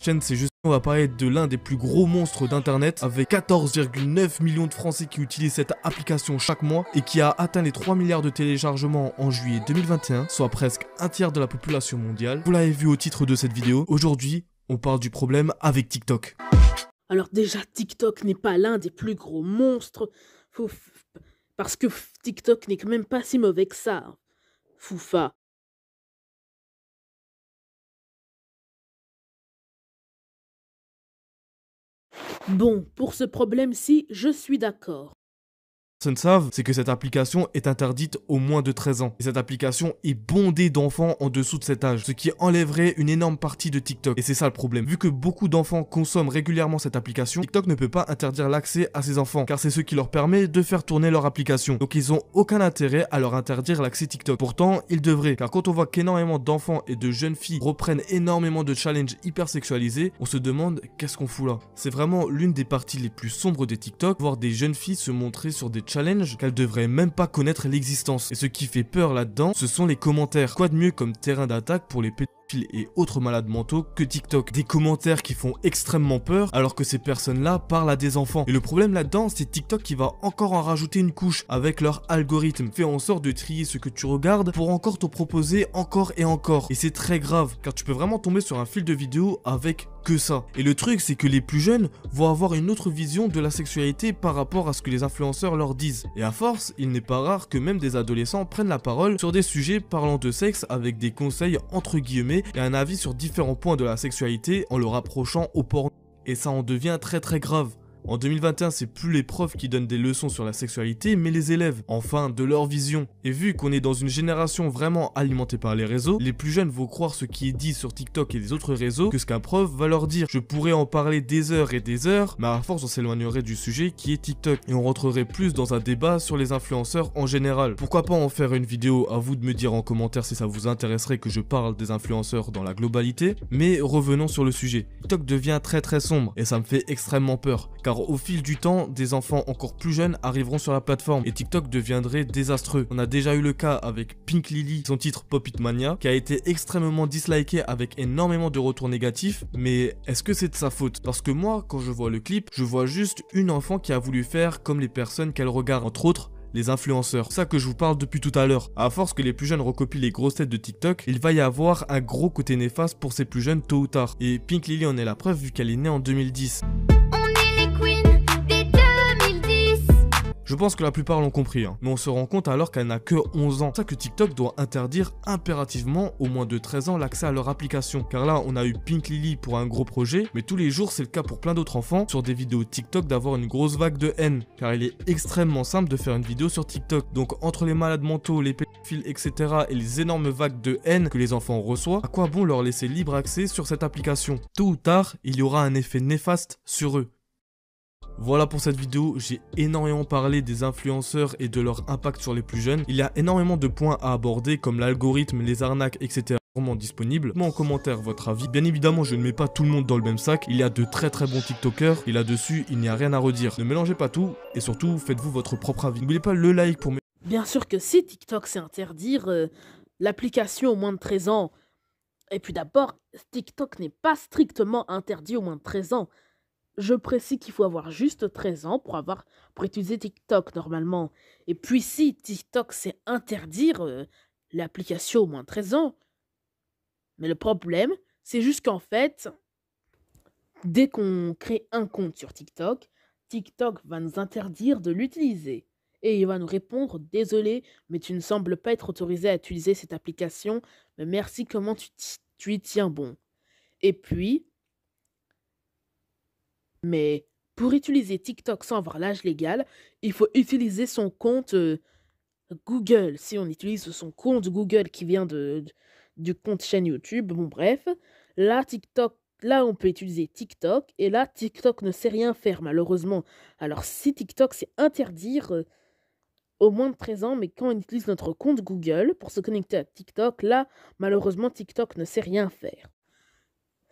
chaîne, c'est juste, on va parler de l'un des plus gros monstres d'internet avec 14,9 millions de Français qui utilisent cette application chaque mois et qui a atteint les 3 milliards de téléchargements en juillet 2021, soit presque un tiers de la population mondiale. Vous l'avez vu au titre de cette vidéo, aujourd'hui, on parle du problème avec TikTok. Alors déjà, TikTok n'est pas l'un des plus gros monstres, parce que TikTok n'est quand même pas si mauvais que ça. Foufa. Bon, pour ce problème-ci, je suis d'accord. Ne savent, c'est que cette application est interdite aux moins de 13 ans. Et cette application est bondée d'enfants en dessous de cet âge, ce qui enlèverait une énorme partie de TikTok. Et c'est ça le problème. Vu que beaucoup d'enfants consomment régulièrement cette application, TikTok ne peut pas interdire l'accès à ces enfants, car c'est ce qui leur permet de faire tourner leur application. Donc ils ont aucun intérêt à leur interdire l'accès TikTok. Pourtant, ils devraient, car quand on voit qu'énormément d'enfants et de jeunes filles reprennent énormément de challenges hyper sexualisés, on se demande qu'est-ce qu'on fout là. C'est vraiment l'une des parties les plus sombres de TikTok, voir des jeunes filles se montrer sur des challenge qu'elles devraient même pas connaître l'existence. Et ce qui fait peur là-dedans, ce sont les commentaires. Quoi de mieux comme terrain d'attaque pour les pédophiles et autres malades mentaux que TikTok? Des commentaires qui font extrêmement peur alors que ces personnes-là parlent à des enfants. Et le problème là-dedans, c'est TikTok qui va encore en rajouter une couche avec leur algorithme. Fait en sorte de trier ce que tu regardes pour encore te proposer encore et encore. Et c'est très grave car tu peux vraiment tomber sur un fil de vidéo avec que ça. Et le truc, c'est que les plus jeunes vont avoir une autre vision de la sexualité par rapport à ce que les influenceurs leur disent. Et à force, il n'est pas rare que même des adolescents prennent la parole sur des sujets parlant de sexe avec des conseils entre guillemets et un avis sur différents points de la sexualité en le rapprochant au porno. Et ça en devient très très grave. En 2021, c'est plus les profs qui donnent des leçons sur la sexualité, mais les élèves, enfin de leur vision. Et vu qu'on est dans une génération vraiment alimentée par les réseaux, les plus jeunes vont croire ce qui est dit sur TikTok et les autres réseaux que ce qu'un prof va leur dire. Je pourrais en parler des heures et des heures, mais à force on s'éloignerait du sujet qui est TikTok. Et on rentrerait plus dans un débat sur les influenceurs en général. Pourquoi pas en faire une vidéo, à vous de me dire en commentaire si ça vous intéresserait que je parle des influenceurs dans la globalité. Mais revenons sur le sujet. TikTok devient très très sombre et ça me fait extrêmement peur. Car au fil du temps, des enfants encore plus jeunes arriveront sur la plateforme et TikTok deviendrait désastreux. On a déjà eu le cas avec Pink Lily, son titre Pop It Mania, qui a été extrêmement disliké avec énormément de retours négatifs, mais est-ce que c'est de sa faute? Parce que moi, quand je vois le clip, je vois juste une enfant qui a voulu faire comme les personnes qu'elle regarde, entre autres, les influenceurs. C'est ça que je vous parle depuis tout à l'heure. À force que les plus jeunes recopient les grosses têtes de TikTok, il va y avoir un gros côté néfaste pour ces plus jeunes tôt ou tard. Et Pink Lily en est la preuve vu qu'elle est née en 2010. Je pense que la plupart l'ont compris, mais on se rend compte alors qu'elle n'a que 11 ans. C'est ça que TikTok doit interdire impérativement aux moins de 13 ans l'accès à leur application. Car là, on a eu Pink Lily pour un gros projet, mais tous les jours, c'est le cas pour plein d'autres enfants sur des vidéos TikTok d'avoir une grosse vague de haine. Car il est extrêmement simple de faire une vidéo sur TikTok. Donc entre les malades mentaux, les pédophiles, etc. et les énormes vagues de haine que les enfants reçoivent, à quoi bon leur laisser libre accès sur cette application? Tôt ou tard, il y aura un effet néfaste sur eux. Voilà pour cette vidéo, j'ai énormément parlé des influenceurs et de leur impact sur les plus jeunes. Il y a énormément de points à aborder comme l'algorithme, les arnaques, etc. Vraiment disponibles. Mettez en commentaire votre avis. Bien évidemment, je ne mets pas tout le monde dans le même sac. Il y a de très très bons TikTokers et là-dessus, il n'y a rien à redire. Ne mélangez pas tout et surtout, faites-vous votre propre avis. N'oubliez pas le like pour... Bien sûr que si TikTok c'est interdire l'application aux moins de 13 ans. Et puis d'abord, TikTok n'est pas strictement interdit aux moins de 13 ans. Je précise qu'il faut avoir juste 13 ans pour utiliser TikTok normalement. Et puis si TikTok c'est interdire l'application au moins de 13 ans. Mais le problème, c'est juste qu'en fait, dès qu'on crée un compte sur TikTok, TikTok va nous interdire de l'utiliser. Et il va nous répondre, désolé, mais tu ne sembles pas être autorisé à utiliser cette application, mais merci, comment tu y tiens bon. Et puis... Mais pour utiliser TikTok sans avoir l'âge légal, il faut utiliser son compte Google. Si on utilise son compte Google qui vient du compte chaîne YouTube, bon bref, là on peut utiliser TikTok et là TikTok ne sait rien faire malheureusement. Alors si TikTok c'est interdire au moins de 13 ans, mais quand on utilise notre compte Google pour se connecter à TikTok, là malheureusement TikTok ne sait rien faire.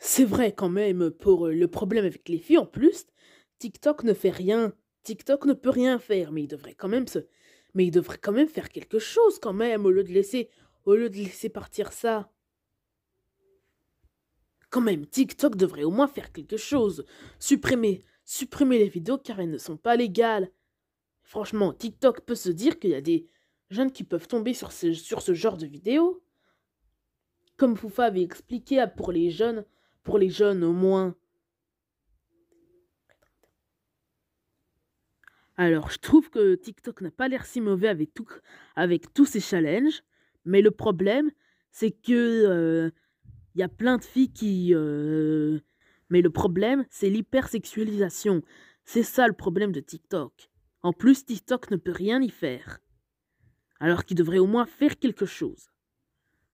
C'est vrai quand même pour le problème avec les filles en plus, TikTok ne fait rien. TikTok ne peut rien faire, mais il devrait quand même faire quelque chose quand même au lieu de laisser partir ça. Quand même, TikTok devrait au moins faire quelque chose. Supprimer les vidéos car elles ne sont pas légales. Franchement, TikTok peut se dire qu'il y a des jeunes qui peuvent tomber sur ce genre de vidéos. Comme Foufa avait expliqué pour les jeunes au moins. Alors, je trouve que TikTok n'a pas l'air si mauvais avec tous ces challenges. Mais le problème, c'est que y a plein de filles qui... Mais le problème, c'est l'hypersexualisation. C'est ça le problème de TikTok. En plus, TikTok ne peut rien y faire. Alors qu'il devrait au moins faire quelque chose.